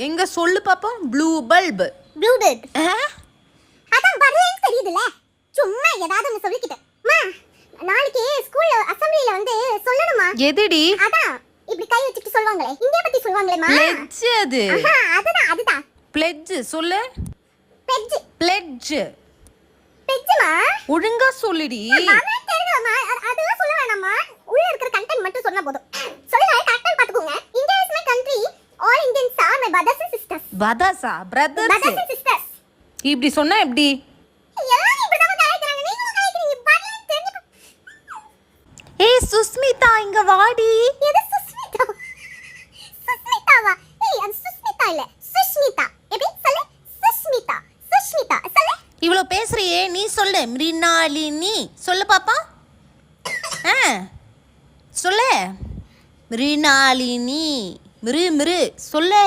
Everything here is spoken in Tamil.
எங்க சொல்லு பாப்போம். Blue bulb. Blue bulb. அதான் வரலன்னு தெரியுதுல. சும்மா ஏதாவது ஒன்னு சொல்லிக்கிட்டு. மா நாளைக்கு ஸ்கூல்ல அசெம்பிளில வந்து சொல்லணுமா? எதுடி? அதான் இப்படி கை வச்சிட்டு சொல்வாங்களே. இந்தியா பத்தி சொல்வாங்களேமா. பிளெட்ஜ் அது. அதுதான். பிளெட்ஜ் சொல்லு. பிளெட்ஜ். பிளெட்ஜ். பிளெட்ஜ்மா? ஒழுங்கா சொல்லுடி. வரலன்னு தெரியுதுமா. அதெல்லாம் சொல்ல வேணாமா. உள்ள இருக்கிற கண்டென்ட் மட்டும் சொன்னா போதும். சொல்லுங்க கரெக்ட்டா பாத்துக்கோங்க. India is my country. All Indians are my brothers and sisters. பதாசா பிரதர்ஸ். Brothers and sisters. இப்படி சொன்னா எப்படி? எல்லாரும் இப்படி தான் கலாய்க்கறாங்க. நீங்களும் கலாய்க்கறீங்க. வரலன்னு தெரிஞ்சு. ஏய் சுஸ்மிதா இங்க வாடி. எது சுஸ்மிதா? சுஸ்மிதாவா? ஏய் அது சுஸ்மிதா இல்ல. சுஷ்மிதா. எப்படி சொல்லு? சுஷ்மிதா. சுஷ்மிதா. சொல்லு. இவ்வளோ பேசுறியே நீ சொல்லு. மிரினாலினி சொல்லு பாப்பா. சொல்லு. மிரினாலினி. மிரு சொல்லு.